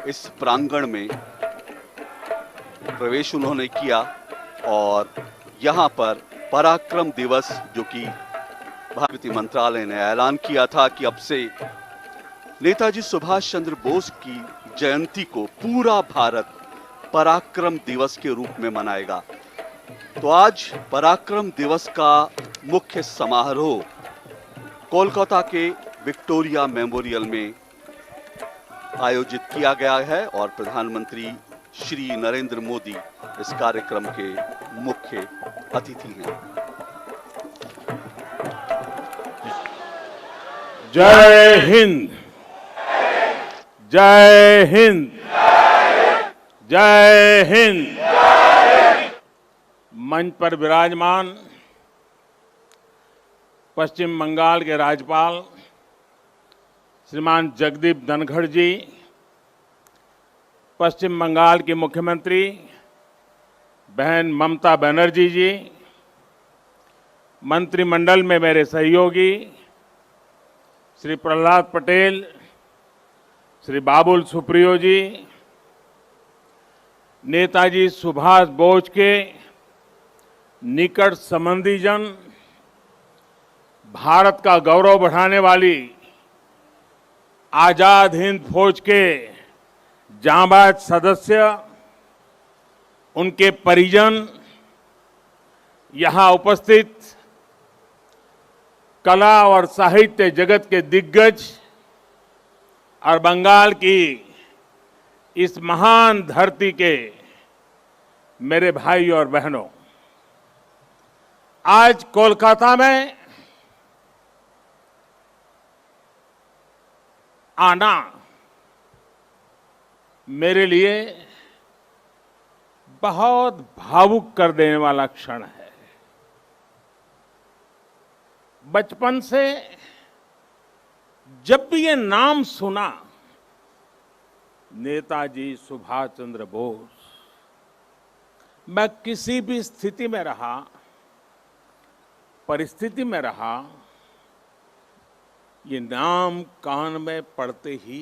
इस प्रांगण में प्रवेश उन्होंने किया और यहाँ पर पराक्रम दिवस, जो कि भारतीय मंत्रालय ने ऐलान किया था कि अब से नेताजी सुभाष चंद्र बोस की जयंती को पूरा भारत पराक्रम दिवस के रूप में मनाएगा। तो आज पराक्रम दिवस का मुख्य समारोह कोलकाता के विक्टोरिया मेमोरियल में आयोजित किया गया है और प्रधानमंत्री श्री नरेंद्र मोदी इस कार्यक्रम के मुख्य अतिथि हैं। जय हिंद, जय हिंद, जय हिंद। मंच पर विराजमान पश्चिम बंगाल के राज्यपाल श्रीमान जगदीप धनखड़ जी, पश्चिम बंगाल की मुख्यमंत्री बहन ममता बनर्जी जी, मंत्रिमंडल में मेरे सहयोगी श्री प्रहलाद पटेल, श्री बाबुल सुप्रियो जी, नेताजी सुभाष बोस के निकट संबंधीजन, भारत का गौरव बढ़ाने वाली आजाद हिंद फौज के जांबाज सदस्य, उनके परिजन, यहां उपस्थित कला और साहित्य जगत के दिग्गज और बंगाल की इस महान धरती के मेरे भाई और बहनों, आज कोलकाता में आना मेरे लिए बहुत भावुक कर देने वाला क्षण है। बचपन से जब भी ये नाम सुना, नेताजी सुभाष चंद्र बोस, मैं किसी भी स्थिति में रहा, परिस्थिति में रहा, ये नाम कान में पड़ते ही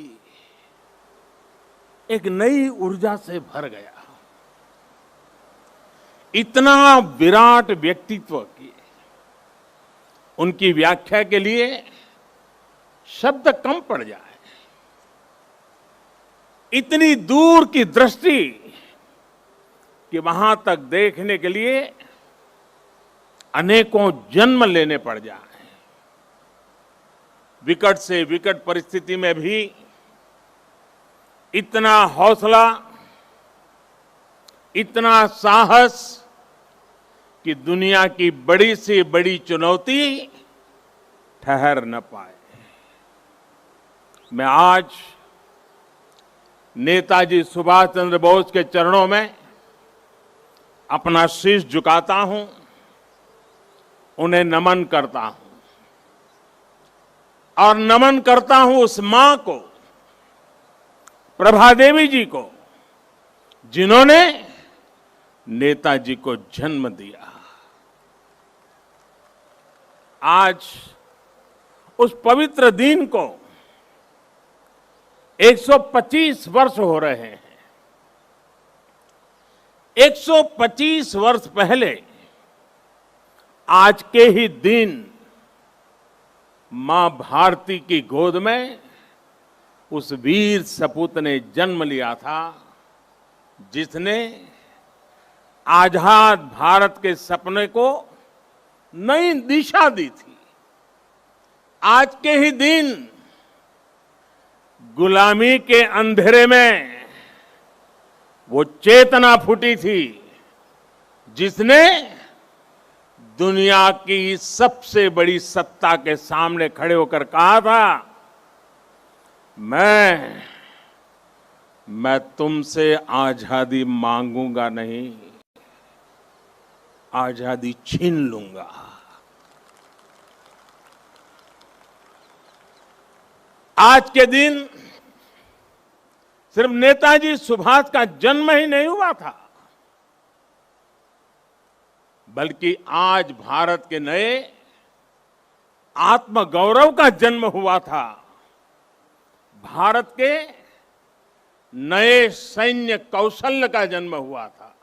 एक नई ऊर्जा से भर गया। इतना विराट व्यक्तित्व की उनकी व्याख्या के लिए शब्द कम पड़ जाए। इतनी दूर की दृष्टि कि वहां तक देखने के लिए अनेकों जन्म लेने पड़ जाए। विकट से विकट परिस्थिति में भी इतना हौसला, इतना साहस कि दुनिया की बड़ी से बड़ी चुनौती ठहर न पाए। मैं आज नेताजी सुभाष चंद्र बोस के चरणों में अपना शीश झुकाता हूं, उन्हें नमन करता हूं और नमन करता हूं उस मां को, प्रभा देवी जी को, जिन्होंने नेताजी को जन्म दिया। आज उस पवित्र दिन को 125 वर्ष हो रहे हैं। 125 वर्ष पहले आज के ही दिन मां भारती की गोद में उस वीर सपूत ने जन्म लिया था, जिसने आजाद भारत के सपने को नई दिशा दी थी। आज के ही दिन गुलामी के अंधेरे में वो चेतना फूटी थी, जिसने दुनिया की सबसे बड़ी सत्ता के सामने खड़े होकर कहा था, मैं तुमसे आजादी मांगूंगा नहीं, आजादी छीन लूंगा। आज के दिन सिर्फ नेताजी सुभाष का जन्म ही नहीं हुआ था, बल्कि आज भारत के नए आत्मगौरव का जन्म हुआ था। भारत के नए सैन्य कौशल्य का जन्म हुआ था।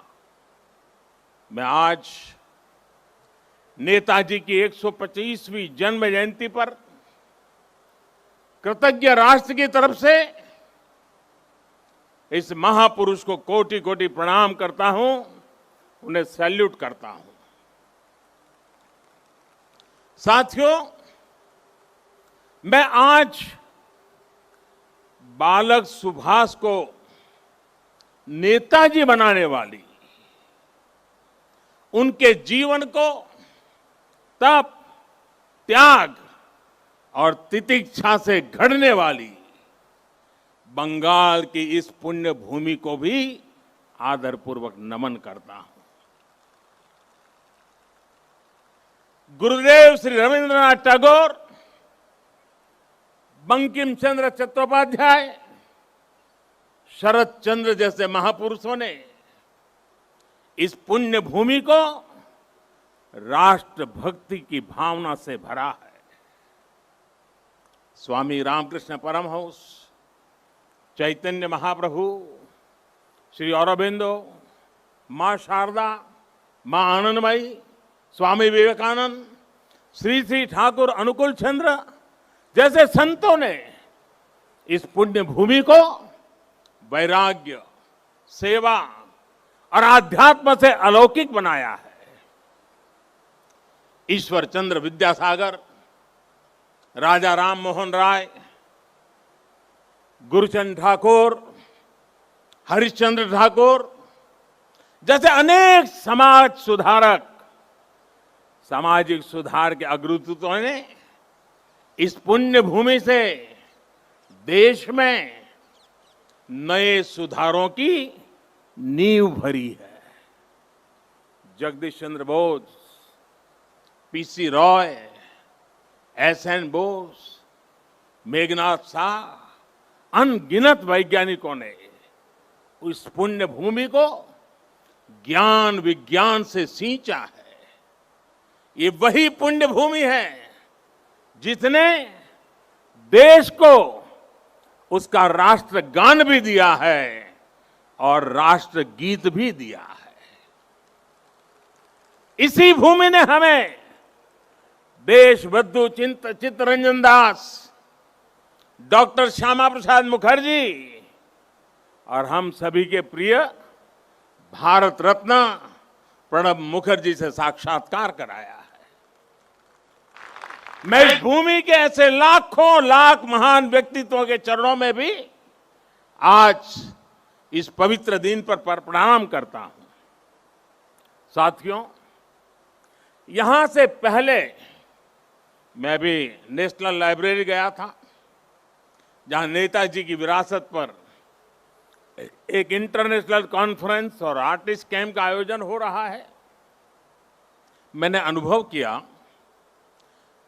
मैं आज नेताजी की 125वीं जन्म जयंती पर कृतज्ञ राष्ट्र की तरफ से इस महापुरुष को कोटि कोटि प्रणाम करता हूं, उन्हें सैल्यूट करता हूं। साथियों, मैं आज बालक सुभाष को नेताजी बनाने वाली, उनके जीवन को तप, त्याग और तितिक्षा से घड़ने वाली बंगाल की इस पुण्य भूमि को भी आदरपूर्वक नमन करता हूं। गुरुदेव श्री रविंद्रनाथ टैगोर, बंकिम चंद्र चट्टोपाध्याय, शरद चंद्र जैसे महापुरुषों ने इस पुण्य भूमि को राष्ट्र भक्ति की भावना से भरा है। स्वामी रामकृष्ण परमहंस, चैतन्य महाप्रभु, श्री अरबिंदो, मां शारदा, मां आनंदमयी, स्वामी विवेकानंद, श्री श्री ठाकुर अनुकूल चंद्र जैसे संतों ने इस पुण्य भूमि को वैराग्य, सेवा और आध्यात्म से अलौकिक बनाया है। ईश्वर चंद्र विद्यासागर, राजा राम मोहन राय, गुरुचंद ठाकुर, हरिश्चंद्र ठाकुर जैसे अनेक समाज सुधारक, सामाजिक सुधार के अग्रदूतों ने इस पुण्य भूमि से देश में नए सुधारों की नींव भरी है। जगदीश चंद्र बोस, पीसी रॉय, एसएन बोस, मेघनाथ शाह, अनगिनत वैज्ञानिकों ने उस पुण्य भूमि को ज्ञान विज्ञान से सींचा है। ये वही पुण्य भूमि है जिसने देश को उसका राष्ट्रगान भी दिया है और राष्ट्र गीत भी दिया है। इसी भूमि ने हमें देशबंधु चित्तरंजन दास, डॉक्टर श्यामा प्रसाद मुखर्जी और हम सभी के प्रिय भारत रत्न प्रणब मुखर्जी से साक्षात्कार कराया है। मैं इस भूमि के ऐसे लाखों लाख महान व्यक्तित्वों के चरणों में भी आज इस पवित्र दिन पर प्रणाम करता हूं। साथियों, यहां से पहले मैं भी नेशनल लाइब्रेरी गया था, जहां नेताजी की विरासत पर एक इंटरनेशनल कॉन्फ्रेंस और आर्टिस्ट कैंप का आयोजन हो रहा है। मैंने अनुभव किया,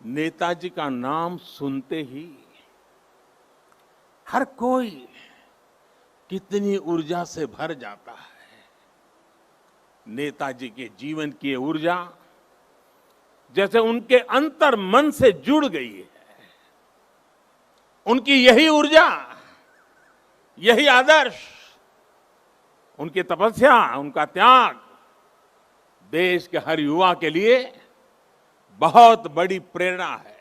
नेताजी का नाम सुनते ही हर कोई कितनी ऊर्जा से भर जाता है। नेताजी के जीवन की ऊर्जा जैसे उनके अंतर मन से जुड़ गई है। उनकी यही ऊर्जा, यही आदर्श, उनकी तपस्या, उनका त्याग देश के हर युवा के लिए बहुत बड़ी प्रेरणा है।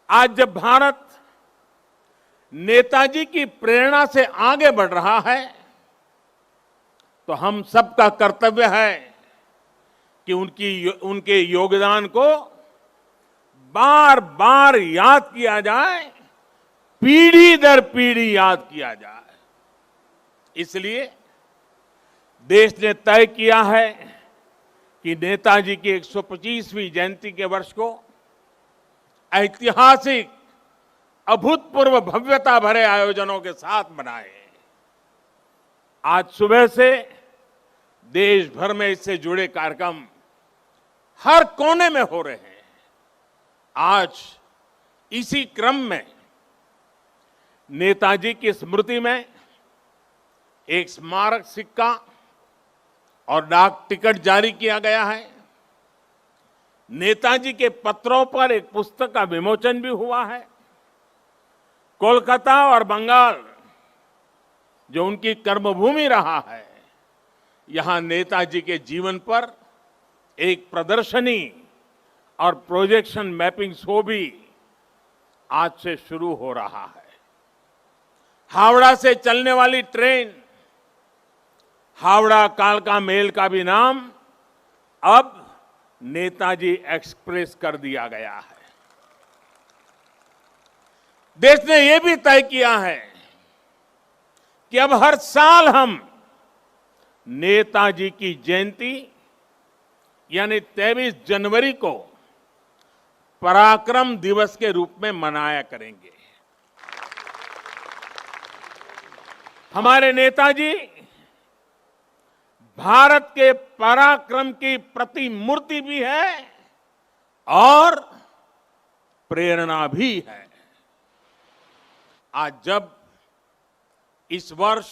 आज जब भारत नेताजी की प्रेरणा से आगे बढ़ रहा है, तो हम सबका कर्तव्य है कि उनके योगदान को बार बार याद किया जाए, पीढ़ी दर पीढ़ी याद किया जाए। इसलिए देश ने तय किया है कि नेताजी की 125वीं जयंती के वर्ष को ऐतिहासिक, अभूतपूर्व भव्यता भरे आयोजनों के साथ मनाए। आज सुबह से देश भर में इससे जुड़े कार्यक्रम हर कोने में हो रहे हैं। आज इसी क्रम में नेताजी की स्मृति में एक स्मारक सिक्का और डाक टिकट जारी किया गया है। नेताजी के पत्रों पर एक पुस्तक का विमोचन भी हुआ है। कोलकाता और बंगाल जो उनकी कर्मभूमि रहा है, यहां नेताजी के जीवन पर एक प्रदर्शनी और प्रोजेक्शन मैपिंग शो भी आज से शुरू हो रहा है। हावड़ा से चलने वाली ट्रेन हावड़ा कालका मेल का भी नाम अब नेताजी एक्सप्रेस कर दिया गया है। देश ने यह भी तय किया है कि अब हर साल हम नेताजी की जयंती यानी 23 जनवरी को पराक्रम दिवस के रूप में मनाया करेंगे। हमारे नेताजी भारत के पराक्रम की प्रतिमूर्ति भी है और प्रेरणा भी है। आज जब इस वर्ष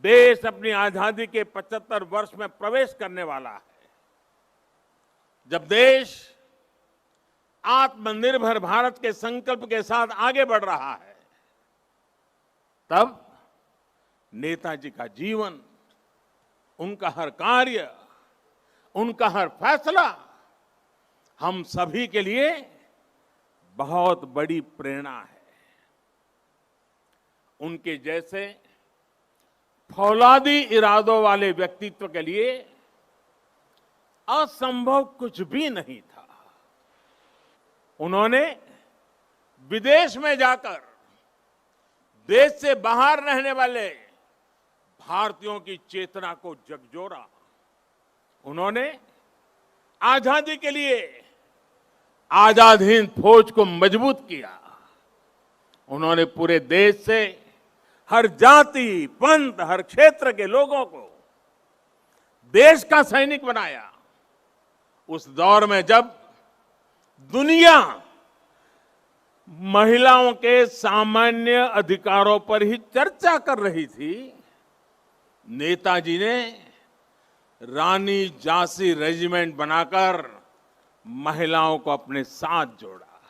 देश अपनी आजादी के 75 वर्ष में प्रवेश करने वाला है, जब देश आत्मनिर्भर भारत के संकल्प के साथ आगे बढ़ रहा है, तब नेताजी का जीवन, उनका हर कार्य, उनका हर फैसला हम सभी के लिए बहुत बड़ी प्रेरणा है। उनके जैसे फौलादी इरादों वाले व्यक्तित्व के लिए असंभव कुछ भी नहीं था। उन्होंने विदेश में जाकर देश से बाहर रहने वाले भारतीयों की चेतना को झकझोरा। उन्होंने आजादी के लिए आजाद हिंद फौज को मजबूत किया। उन्होंने पूरे देश से हर जाति, पंथ, हर क्षेत्र के लोगों को देश का सैनिक बनाया। उस दौर में जब दुनिया महिलाओं के सामान्य अधिकारों पर ही चर्चा कर रही थी, नेताजी ने रानी झांसी रेजिमेंट बनाकर महिलाओं को अपने साथ जोड़ा।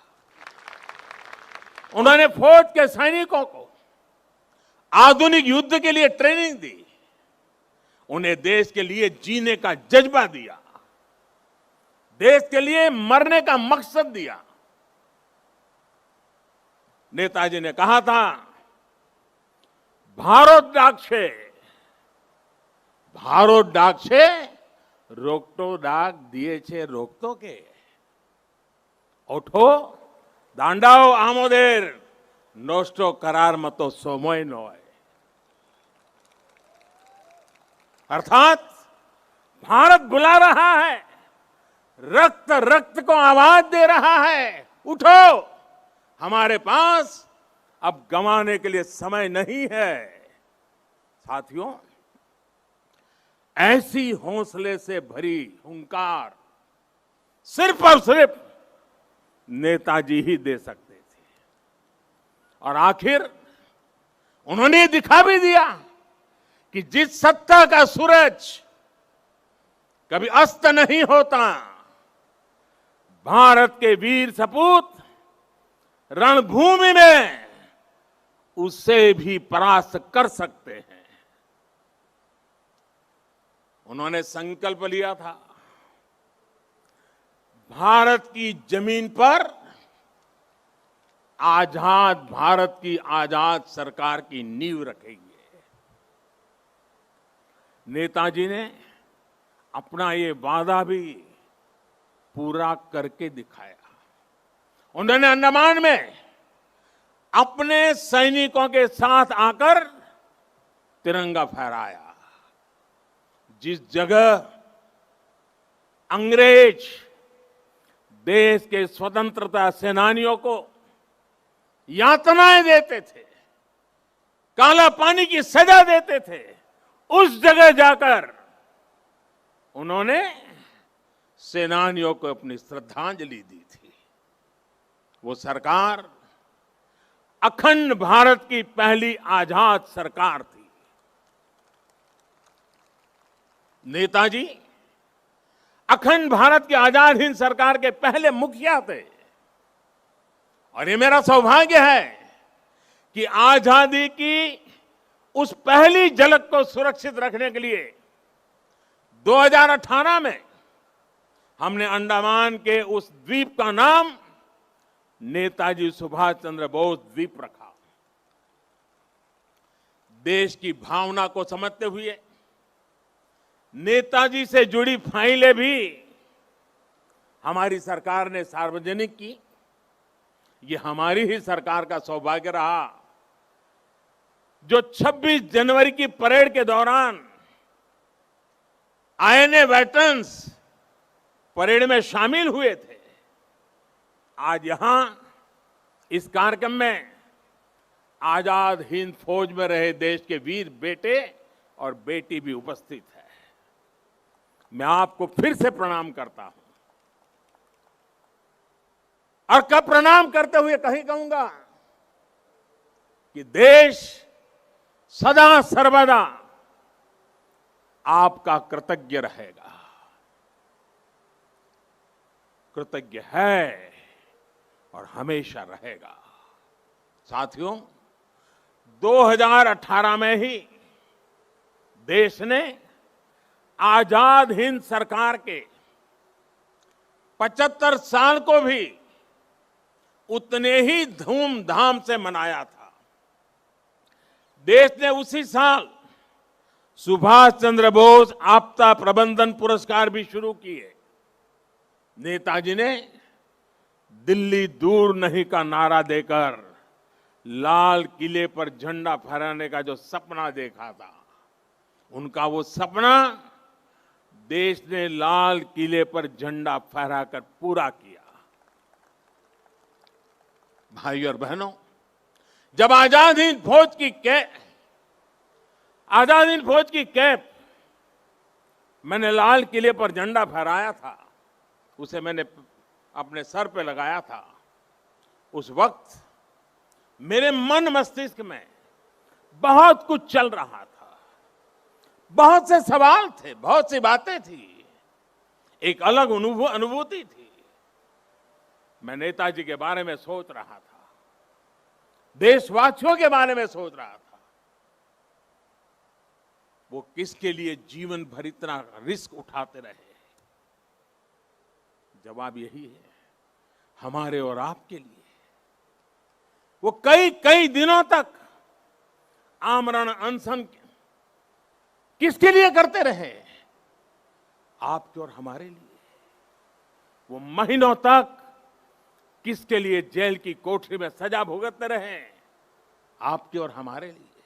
उन्होंने फौज के सैनिकों को आधुनिक युद्ध के लिए ट्रेनिंग दी। उन्हें देश के लिए जीने का जज्बा दिया, देश के लिए मरने का मकसद दिया। नेताजी ने कहा था, भारत डाक छे रोकटो डाक दिए छे रोकतो के ओठो दांडाओ आमोदेर नोस्टो करार मतो सोमोय नोय। अर्थात भारत बुला रहा है, रक्त रक्त को आवाज दे रहा है, उठो, हमारे पास अब गंवाने के लिए समय नहीं है। साथियों, ऐसी हौसले से भरी हुंकार सिर्फ और सिर्फ नेताजी ही दे सकते थे। और आखिर उन्होंने दिखा भी दिया कि जिस सत्ता का सूरज कभी अस्त नहीं होता, भारत के वीर सपूत रणभूमि में उसे भी परास्त कर सकते हैं। उन्होंने संकल्प लिया था, भारत की जमीन पर आजाद भारत की आजाद सरकार की नींव रखेंगे। नेताजी ने अपना ये वादा भी पूरा करके दिखाया। उन्होंने अंडमान में अपने सैनिकों के साथ आकर तिरंगा फहराया। जिस जगह अंग्रेज देश के स्वतंत्रता सेनानियों को यातनाएं देते थे, काला पानी की सजा देते थे, उस जगह जाकर उन्होंने सेनानियों को अपनी श्रद्धांजलि दी थी। वो सरकार अखंड भारत की पहली आजाद सरकार थी। नेताजी अखंड भारत की आजाद हिंद सरकार के पहले मुखिया थे। और ये मेरा सौभाग्य है कि आजादी की उस पहली झलक को सुरक्षित रखने के लिए 2018 में हमने अंडमान के उस द्वीप का नाम नेताजी सुभाष चंद्र बोस द्वीप रखा। देश की भावना को समझते हुए नेताजी से जुड़ी फाइलें भी हमारी सरकार ने सार्वजनिक की। ये हमारी ही सरकार का सौभाग्य रहा जो 26 जनवरी की परेड के दौरान आईएनए वेटरन्स परेड में शामिल हुए थे। आज यहां इस कार्यक्रम में आजाद हिंद फौज में रहे देश के वीर बेटे और बेटी भी उपस्थित है। मैं आपको फिर से प्रणाम करता हूं और कब प्रणाम करते हुए कहीं कहूंगा कि देश सदा सर्वदा आपका कृतज्ञ रहेगा, कृतज्ञ है और हमेशा रहेगा। साथियों, 2018 में ही देश ने आजाद हिंद सरकार के 75 साल को भी उतने ही धूमधाम से मनाया था। देश ने उसी साल सुभाष चंद्र बोस आपदा प्रबंधन पुरस्कार भी शुरू किए। नेताजी ने दिल्ली दूर नहीं का नारा देकर लाल किले पर झंडा फहराने का जो सपना देखा था, उनका वो सपना देश ने लाल किले पर झंडा फहराकर पूरा किया। भाई और बहनों, जब आजाद हिंद फौज की कैप मैंने लाल किले पर झंडा फहराया था, उसे मैंने अपने सर पे लगाया था, उस वक्त मेरे मन मस्तिष्क में बहुत कुछ चल रहा था। बहुत से सवाल थे, बहुत सी बातें थी, एक अलग अनुभूति थी। मैं नेताजी के बारे में सोच रहा था, देशवासियों के बारे में सोच रहा था। वो किसके लिए जीवन भर इतना रिस्क उठाते रहे? जवाब यही है, हमारे और आपके लिए। वो कई दिनों तक आमरण अनशन किसके लिए करते रहे? आपके और हमारे लिए। वो महीनों तक किसके लिए जेल की कोठरी में सजा भुगतते रहे? आपके और हमारे लिए।